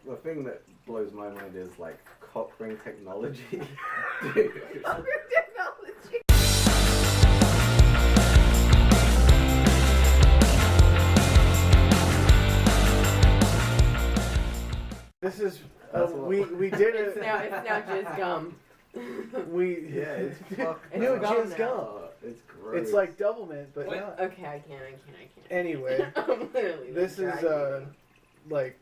the thing that blows my mind is like cock ring technology. Dude. Cock ring technology. This is we did it. It's now jizz gum. It's fucking new gum jizz now. gum. It's gross. It's like double mint, but Wait, not. okay, I can't. Anyway, I'm literally this is like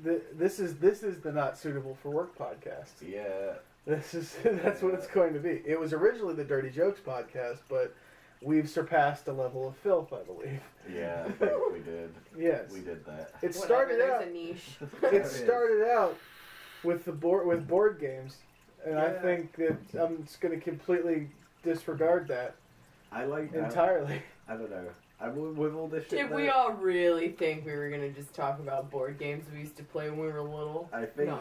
this is the Not Suitable for Work podcast. Yeah. That's what it's going to be. It was originally the Dirty Jokes podcast, but we've surpassed a level of filth, I believe. Yeah, I think we did. Yes, We did that. it whatever, started there's out. a niche. It started out with board games, and I Yeah. think that I'm just going to completely disregard that I like that. entirely. I don't know. With all this shit. Did we all really think we were gonna just talk about board games we used to play when we were little? I think. No.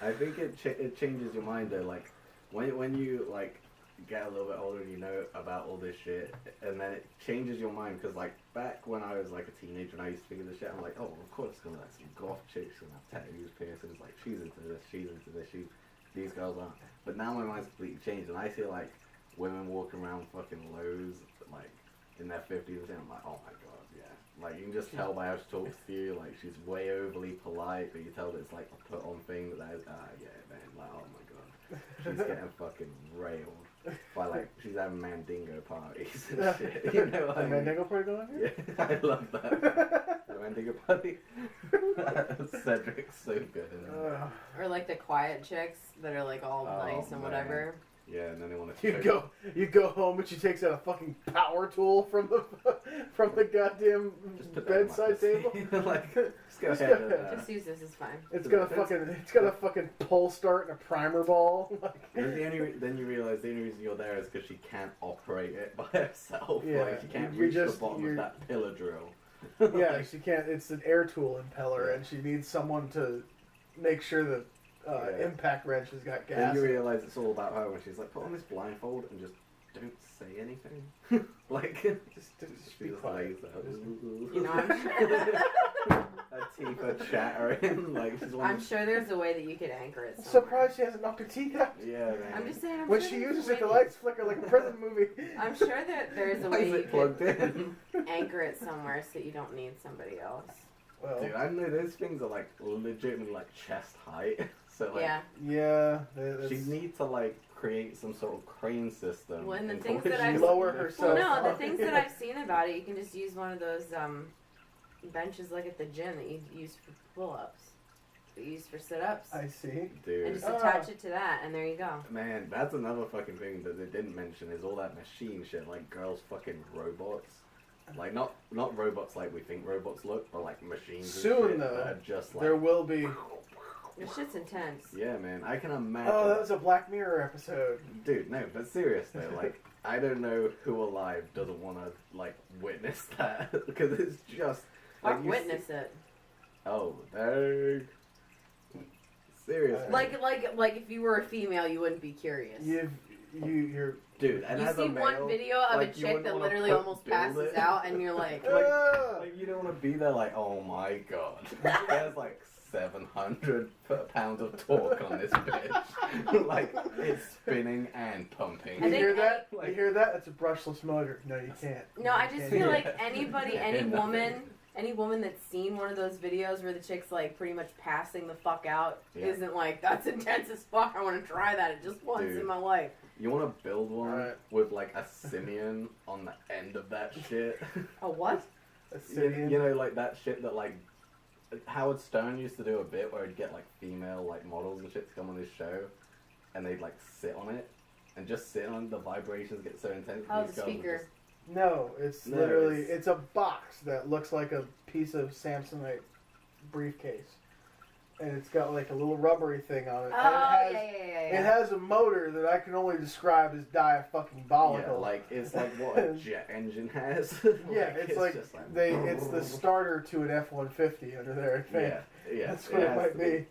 I think it changes your mind though. Like when you like get a little bit older and you know about all this shit, and then it changes your mind because like back when I was like a teenager and I used to think of this shit, I'm like, oh, of course it's gonna like some goth chicks gonna have tattoos, piercings. Like she's into this, these girls aren't. But now my mind's completely changed, and I see like women walking around fucking Lowe's like in their 50s, and I'm like, oh my god, yeah. Like you can just tell by how she talks to you, like she's way overly polite, but you tell that it's like a put on thing that is, yeah, man, like oh my god, she's getting fucking railed by like she's having mandingo parties and shit. You know what I mean? Mandingo party going on here? Yeah, I love that. The mandingo party. Cedric's so good in it. Or like the quiet chicks that are like all nice and man. whatever. Yeah, and then they want to. You go home and she takes out a fucking power tool from the goddamn Just put that in my bedside table. pussy. Like, just go Just ahead. go- And, Just use this, it's fine. It's got a fucking pull start and a primer ball. then you realize the only reason you're there is because she can't operate it by herself. Yeah, Like she can't you're reach just- the bottom you're- of that pillar drill. Yeah, Like, she can't. It's an air tool impeller, Yeah. and she needs someone to make sure the Yeah. impact wrench has got gas. Then you realize it's all about her when she's like, put on this blindfold and just don't say anything. Like, just she be just quiet. lays there. You know, Her teeth are chattering. Like she's one. I'm sure there's a way that you could anchor it I'm somewhere. surprised she hasn't knocked her teeth out. Yeah, man. I'm just saying, When sure she there's uses a it, the way- lights flicker like a prison movie. I'm sure that there's a Why way is you it plugged could in? anchor it somewhere so you don't need somebody else. Well, Dude, I know those things are like legitimately like chest height. So like, Yeah. yeah, she needs to like create some sort of crane system. Well, and the into things which that she, I've- like, Lower lifts herself. Well, up. no, the things that I've seen about it, you can just use one of those benches like at the gym that you use for pull-ups, that you use for sit-ups, I see. and Dude, just attach it to that, and there you go. man, that's another fucking thing that they didn't mention is all that machine shit, like girls fucking robots. Like not robots like we think robots look, but like machines. and Soon, shit though, that are just like. There will be. This shit's intense. Yeah, man, I can imagine. Oh, that was a Black Mirror episode. Dude, no, but serious though, like I don't know who alive doesn't want to like witness that because it's just like Fuck, you witness it. Oh, dang. Seriously. Like if you were a female, you wouldn't be curious. You're. Dude, and You as see a male, one video of like, a you chick wouldn't that wanna literally almost build passes it. out, and you're like, like you don't want to be there like, oh my god, there's like 700 pounds of torque on this bitch. Like, it's spinning and pumping. You I think hear that? any- You hear that? It's a brushless motor. No, you can't. no, I You just can't. feel like Yeah. anybody, Yeah, any nothing. woman that's seen one of those videos where the chick's like pretty much passing the fuck out Yeah. isn't like, that's intense as fuck, I want to try that just once Dude. in my life. You want to build one Right. with like a simian on the end of that shit? A what? You know, like that shit that like Howard Stern used to do a bit where he'd get like female like models and shit to come on his show, and they'd like sit on it and just sit on it, the vibrations get so intense. Oh, these the girls would speaker. just- No, it's No, literally it's- it's a box that looks like a piece of Samsonite briefcase, and it's got like a little rubbery thing on it. Oh, and yeah. It has a motor that I can only describe as diafucking-bolical. Yeah, like it's like what a jet engine has. Yeah, it's like just it's the starter to an F-150 under there. I think. Yeah, That's what it has might to be.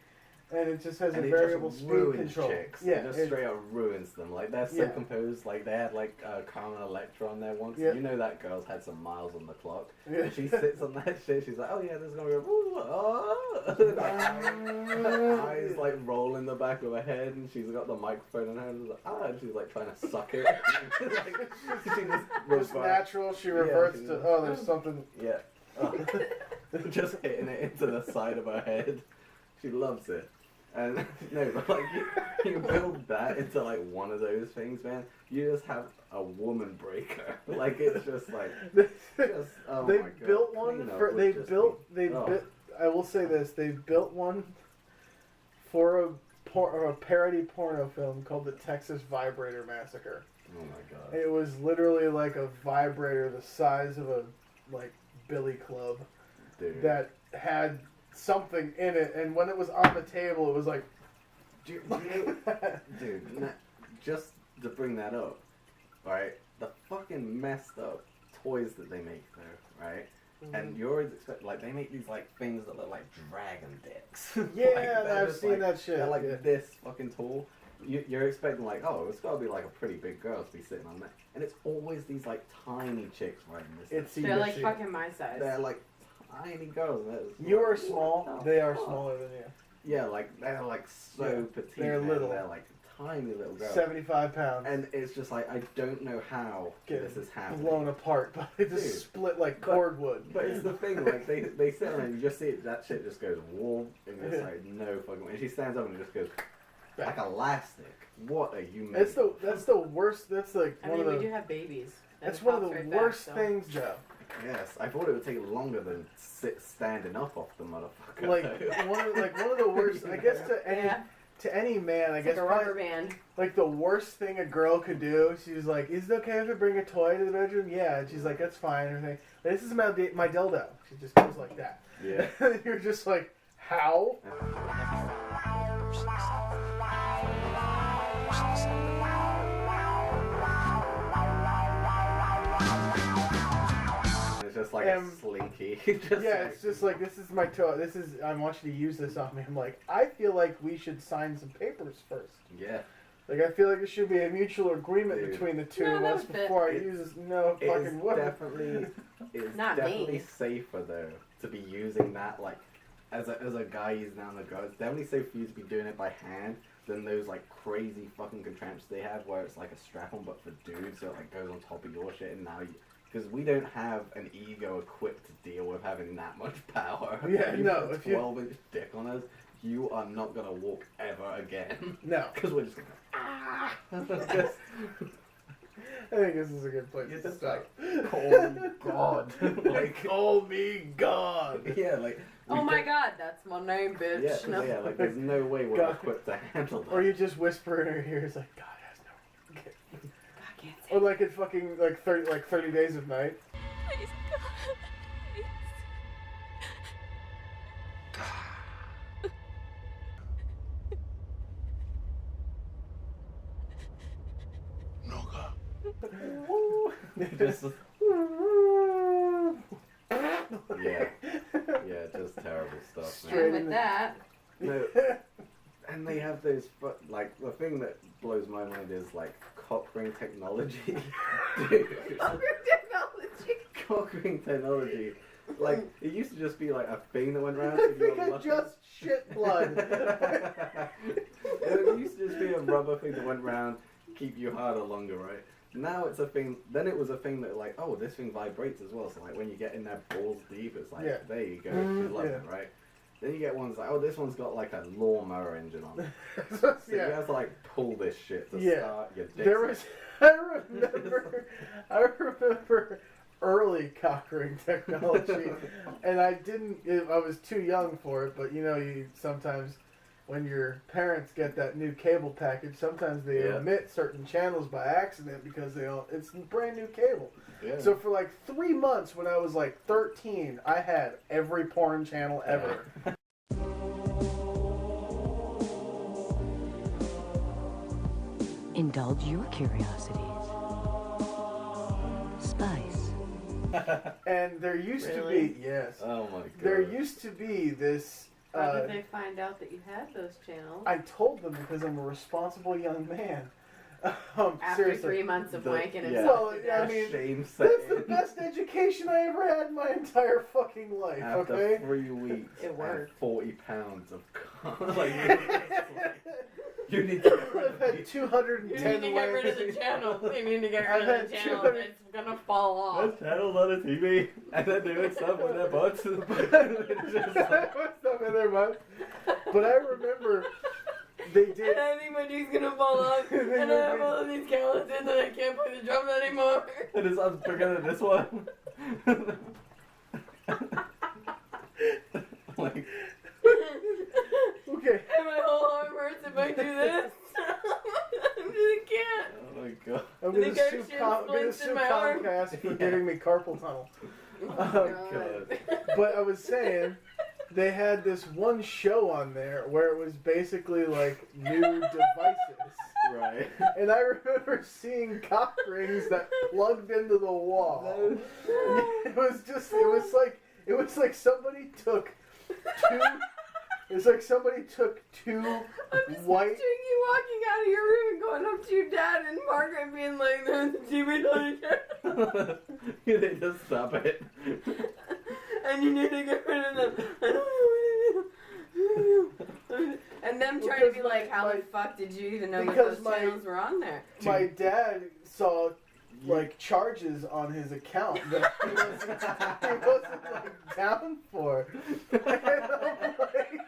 and it just has and a it variable just speed ruins control. chicks. Yeah, It just straight up ruins them. Like, they're so Yeah. composed. Like, they had, like, Carmen Electra on there once. Yeah. You know that girl's had some miles on the clock. Yeah. And she sits on that shit. She's like, oh, yeah, this is going to go, ooh, oh. Like, eyes, like, roll in the back of her head, and she's got the microphone in her hand. And she's like, trying to suck it. Like, she Just natural, she reverts to, oh, there's something. Yeah. Oh. Just hitting it into the side of her head. She loves it. And no, but like you build that into like one of those things, man. You just have a woman breaker. Like, it's just like just, oh They my God. built one Clean up for. would They just built. be- They oh. bit. I will say this: they built one for a parody porno film called the Texas Vibrator Massacre. Oh my God. It was literally like a vibrator the size of a like billy club Dude. that had something in it, and when it was on the table, it was like, Dude, just to bring that up, right? The fucking messed up toys that they make there, right? And you always expect, like, they make these, like, things that look like dragon dicks. yeah, Like, they're I've just, seen like, that shit. They're like yeah. this fucking tall. You're expecting, like, oh, it's got to be like a pretty big girl to be sitting on that. And it's always these, like, tiny chicks riding this. It's They're like shit. fucking my size. They're, like, tiny girls. And it's You like, are what small. the They are fuck? smaller than you. Yeah, like, they're, like, so Yeah, petite. they're man. little. They're, like, tiny little girls. 75 pounds. And it's just like, I don't know how this is happening. blown apart, but it just Dude, split like but- cordwood. But it's the thing, like, they sit there and you just see it, that shit just goes warm, and it's like, no fucking way. And she stands up and it just goes, like elastic. What are you making? That's the worst. That's like I one mean, of we the. do have babies. That's That one of pops the right back, worst so. things, though. Yes, I thought it would take longer than standing up off the motherfucker. Like one of the worst. I guess to any man, I It's guess like a rubber probably, band. like the worst thing a girl could do. She's like, "Is it okay if I bring a toy to the bedroom?" Yeah, and she's like, "That's fine." And everything. This is my dildo. She just goes like that. Yeah. And you're just like, how? It's just like a slinky. Just Yeah, like, it's just like, this is my toy. I want you to use this on me. I'm like, I feel like we should sign some papers first. yeah. Like, I feel like there should be a mutual agreement Dude. between the two No, of that us would fit. before I It's- use this. No It's fucking way. Not definitely me. safer though to be using that like as a guy using that on the go. It's definitely safer for you to be doing it by hand than those like crazy fucking contraptions they have where it's like a strap on but for dudes, so it like goes on top of your shit. And now because we don't have an ego equipped to deal with having that much power. Yeah, You no, put a if you- 12-inch dick on us, you are not gonna walk ever again. No. Because we're just gonna ah. Just I think this is a good place You're to just start. call me God. Like, Call me God. yeah, like. Oh we my don't- god, that's my name, bitch. Yeah, 'cause, No. yeah, like there's no way we're God. equipped to handle that. Or you just whisper in her ear, it's like, God has no... God can't say. Or like in fucking, like 30 Days of Night. Please, God, please. Just, yeah, just terrible stuff, Straight And man. with that, No, and they have those, like, the thing that blows my mind is, like, cock ring technology. Dude, technology. cock ring technology. Like, it used to just be, like, a thing that went around. I if you think were I lucky. just shit blood. It used to just be a rubber thing that went round, keep you harder longer, right? Now it's a thing. Then it was a thing that like, oh, this thing vibrates as well. So like when you get in there balls deep, it's like, Yeah. there you go, you love yeah. it, right? Then you get ones like, oh, this one's got like a lawnmower engine on it. So, So you have to like pull this shit to Yeah. start your dick. There was, I remember early cock ring technology, and I was too young for it, but you know, you sometimes, when your parents get that new cable package, sometimes they Yeah. omit certain channels by accident because it's brand new cable. Yeah. So for like 3 months when I was like 13, I had every porn channel ever. Indulge your curiosities. Spice. And there used to Really? be, yes, Oh my god. there used to be this How did they find out that you had those channels? I told them because I'm a responsible young man. After Seriously. 3 months of wanking and Well, stuff. I mean, Shame that's the best education I ever had in my entire fucking life, After okay? 3 weeks, It worked. 40 pounds of cum. Like, you need to get rid I've of had these. 210 You need to get rid of the wanks. channel. You need to get I've rid of had the channel. 200 It's gonna fall off. There's channels on the TV, and they're doing stuff with their butts. It's just like, Stuff in their mouth. But I remember they did. And I think my dick's gonna fall off. And I have all of these skeletons and I can't play the drums anymore. and his arm's bigger than this one. Like, Okay. And my whole arm hurts if I do this. I really can't. oh my god. I'm The gonna guy sue, shoots I'm gonna splints in sue my arm. Comcast for Yeah. giving me carpal tunnel. Oh god. But I was saying, they had this one show on there where it was basically like new devices. Right. And I remember seeing cock rings that plugged into the wall. It was like somebody took two. It's like somebody took two I'm just white. picturing you walking out of your room and going up to your dad and Margaret being like, there's the TV on the You need to stop it. and you need to get rid of them. I don't know what to do. And them trying to be Because like, how my- the fuck did you even know that because those my- channels were on there? My dad saw like charges on his account that he wasn't like down for. And I'm like,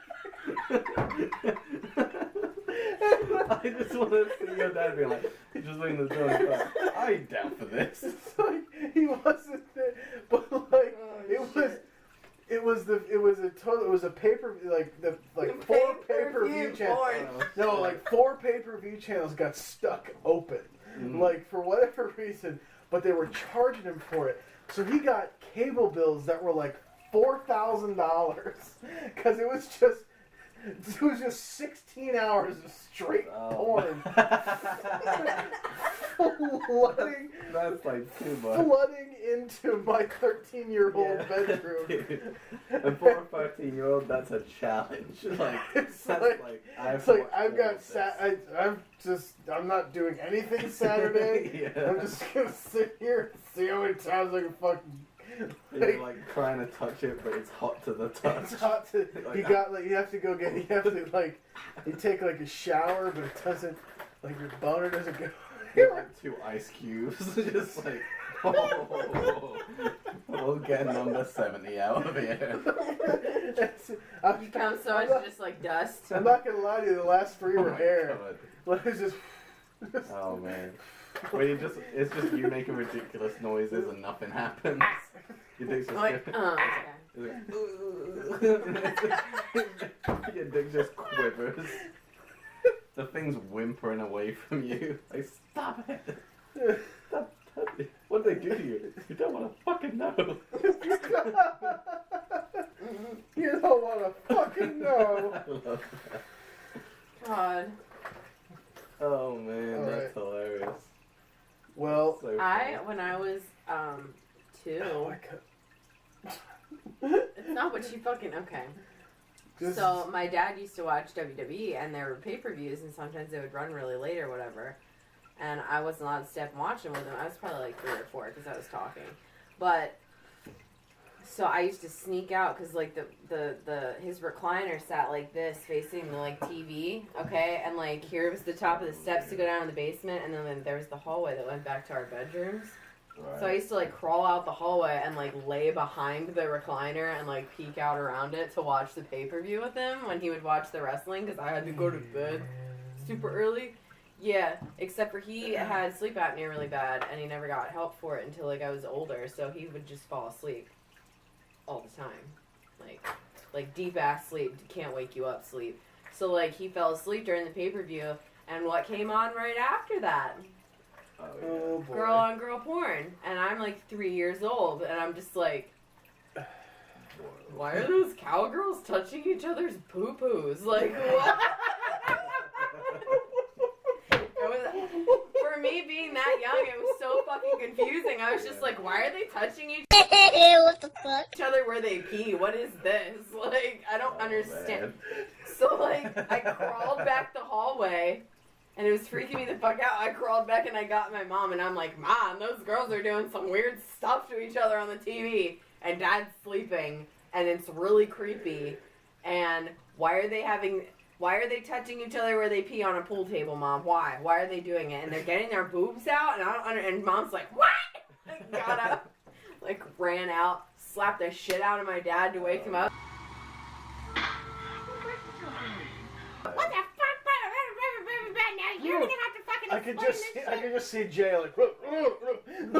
I just want to see your dad be like, just leaving the door and go, I ain't down for this. it's like he wasn't there, but like it was a paper like four pay-per-view channels. porn. No, like 4 pay-per-view channels got stuck open, like for whatever reason, but they were charging him for it. So he got cable bills that were like $4,000 because it was just 16 hours of straight porn. flooding, That's like too much. flooding into my 13-year-old Yeah. bedroom. Dude, and for a 13-year-old, that's a challenge. Like, It's that's like- I have It's to like watch I've all got of this. I'm not doing anything Saturday. Yeah. I'm just gonna sit here and see how many times I can fucking. You're like trying to touch it, but it's hot to the touch. It's hot to. You have to go get. You have to like. You take like a shower, but it doesn't. Like your boner doesn't go. Get like 2 ice cubes, just like, we'll get number 70 out of here. I'm, Becomes so I'm much not, just like dust. I'm not gonna lie to you. The last 3 Oh were my hair. God. Like it's just. Oh man. Well, it's just you making ridiculous noises and nothing happens. Your dick's just Like, your dick just quivers. The thing's whimpering away from you. Like, stop it. Stop it. What did they do to you? You don't want to fucking know. You don't want to fucking know. I love that. God. Oh man, All that's hilarious. Well, So When I was 2, oh my God. it's not what you fucking okay. Just- So my dad used to watch WWE, and there were pay-per-views, and sometimes they would run really late or whatever. And I wasn't allowed to stay up and watch them with him. I was probably like 3 or 4 because I was talking. But so I used to sneak out because like his recliner sat like this, facing the like TV. Okay, and like here was the top of the steps to go down in the basement, and then there was the hallway that went back to our bedrooms. Right. So I used to like crawl out the hallway and like lay behind the recliner and like peek out around it to watch the pay-per-view with him when he would watch the wrestling because I had to go to bed super early. Yeah, except for he had sleep apnea really bad and he never got help for it until like I was older, so he would just fall asleep all the time. Like deep ass sleep, can't wake you up sleep. So like he fell asleep during the pay-per-view, and what came on right after that? Oh, yeah. Oh boy. Girl on girl porn, and I'm like 3 years old, and I'm just like, why are those cowgirls touching each other's poo-poos? Like, what? For me being that young, it was so fucking confusing. I was just like, why are they touching each What the fuck? each other where they pee. What is this? Like, I don't understand. Man. So, like, I crawled back the hallway, and it was freaking me the fuck out. I crawled back and I got my mom, and I'm like, Mom, those girls are doing some weird stuff to each other on the TV, and Dad's sleeping, and it's really creepy. And why are they touching each other where they pee on a pool table, Mom? Why? Why are they doing it? And they're getting their boobs out, and I don't and Mom's like, what? I got up, like, ran out, slapped the shit out of my dad to wake him up. What the fuck? Now you're gonna have to fucking explain I could just see Jay like.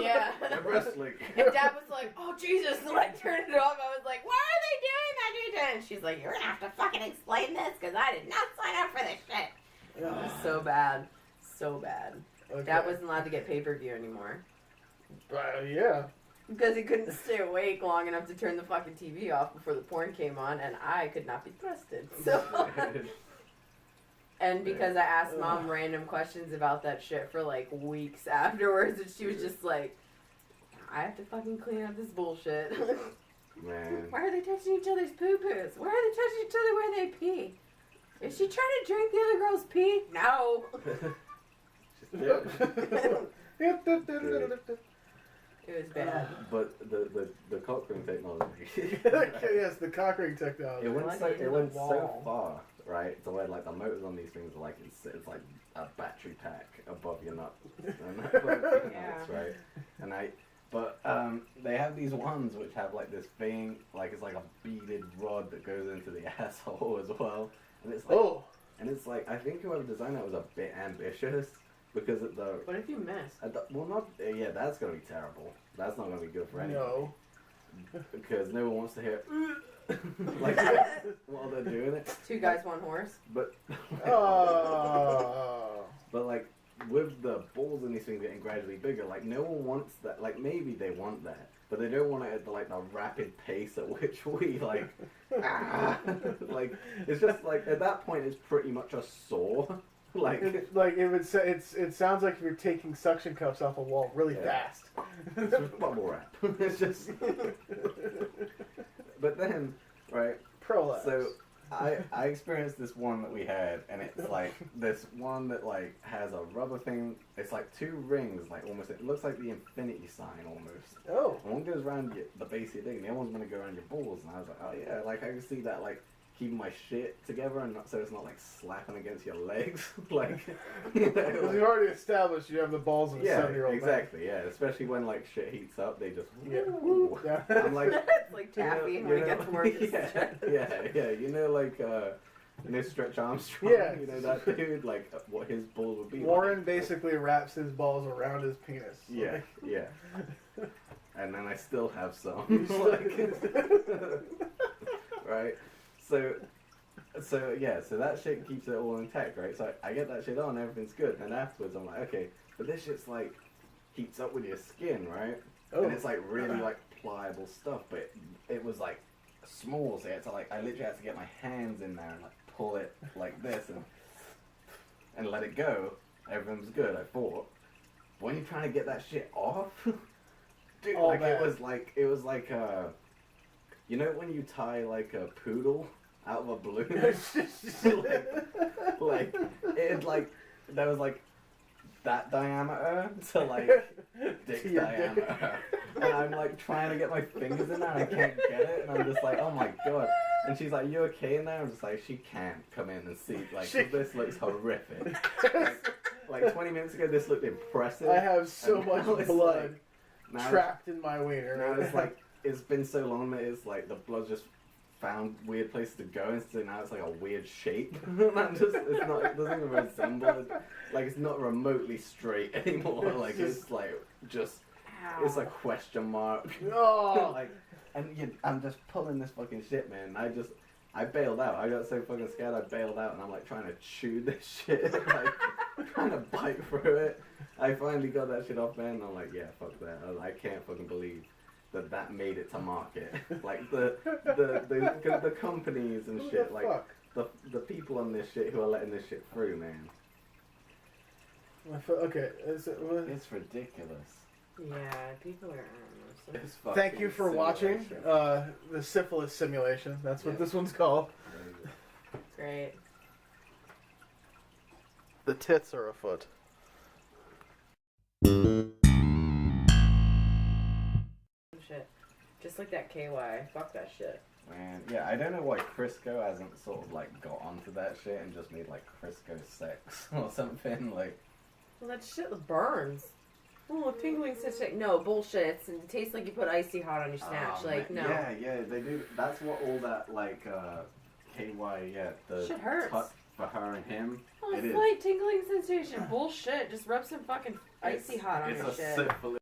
Yeah. The wrestling. And Dad was like, oh Jesus, and I turned it off. I was like, why are they doing that? And she's like, you're gonna have to fucking explain this because I did not sign up for this shit. It was so bad. So bad. Okay. Dad wasn't allowed to get pay-per-view anymore. Yeah. Because he couldn't stay awake long enough to turn the fucking TV off before the porn came on, and I could not be trusted. So, and because I asked Mom random questions about that shit for like weeks afterwards, and she was just like, I have to fucking clean up this bullshit. Man. Why are they touching each other's poo-poos? Why are they touching each other where they pee? Is she trying to drink the other girl's pee? No. It was bad. But the cock ring technology. Yes, the cock ring technology. It went Plugging so into the so wall. far, right? To where like the motors on these things are like it's like a battery pack above your nuts, and that's Yeah. right. And they have these ones which have like this thing, like it's like a beaded rod that goes into the asshole as well, and it's like I think whoever designed that was a bit ambitious. Because at the... What if you miss? Well, not... Yeah, that's going to be terrible. That's not going to be good for anyone. No. Because no one wants to hear... like, while they're doing it. Two guys, one horse. But... Oh. But, like, with the balls in these things getting gradually bigger, like, no one wants that. Like, maybe they want that. But they don't want it at, like, the rapid pace at which we, like... like, it's just, like, at that point, it's pretty much a saw. It sounds like if you're taking suction cups off a wall really fast. It's just bubble wrap. It's just. But then, right? Prolapse. So, I experienced this one that we had, and it's like this one that like has a rubber thing. It's like two rings, like almost. It looks like the infinity sign almost. Oh. And one goes around the base of your dick, and the other one's gonna go around your balls. And I was like, oh yeah, like I can see that like. Keeping my shit together and not so it's not like slapping against your legs. Like, you know, Because you've already established you have the balls of a 7-year-old exactly, yeah. Especially when like shit heats up, they just Yeah. I'm like It's like taffy you when know, we get to work. yeah. You know, like Stretch Armstrong. Yeah. You know that dude, like what his balls would be. Warren like. basically wraps his balls around his penis. Yeah. And then I still have some. Like, right. So that shit keeps it all intact, right? So I get that shit on, everything's good. Then afterwards, I'm like, okay, but this shit's like heats up with your skin, right? Oh. And it's like really like pliable stuff, but it was like small, so I literally had to get my hands in there and like pull it like this and let it go. Everything's good, I thought. But when you're trying to get that shit off, dude, All like bad. it was like you know when you tie like a poodle out of a balloon? like it like there was like that diameter to like dick To your diameter. And I'm like trying to get my fingers in there and I can't get it and I'm just like, oh my god. And she's like, you okay in there? I'm just like, she can't come in and see, like, this looks horrific. Like 20 minutes ago this looked impressive. I have so and much now it's blood like, trapped in my wiener. now it's like, it's been so long that it's like the blood just found weird places to go, and so now it's like a weird shape. And I'm just, it doesn't even resemble it. Like it's not remotely straight anymore. Like it's like just, it's a question mark. Oh. Like, and I'm just pulling this fucking shit, man. I bailed out. I got so fucking scared I bailed out, and I'm like trying to chew this shit, like trying to bite through it. I finally got that shit off, man, and I'm like, yeah, fuck that. I can't fucking believe that made it to market. Like the companies and Who shit, the like fuck? the people on this shit who are letting this shit through, man. Okay, is it, It's ridiculous. Yeah, people are. It's Thank you fucking for watching simulation. the syphilis simulation. That's what Yeah. this one's called. Great. The tits are afoot. Shit. Just like that KY. Fuck that shit. Man, yeah, I don't know why Crisco hasn't sort of like got onto that shit and just made like Crisco sex or something like. Well, that shit burns. Oh, tingling sensation. No, bullshit. It tastes like you put icy hot on your snatch. Like, no. Yeah, they do. That's what all that like KY, yeah, the Shit hurts. tut for her and him. Oh, It is. slight tingling sensation. Bullshit. Just rub some fucking icy It's- hot on it's your a shit. syphilis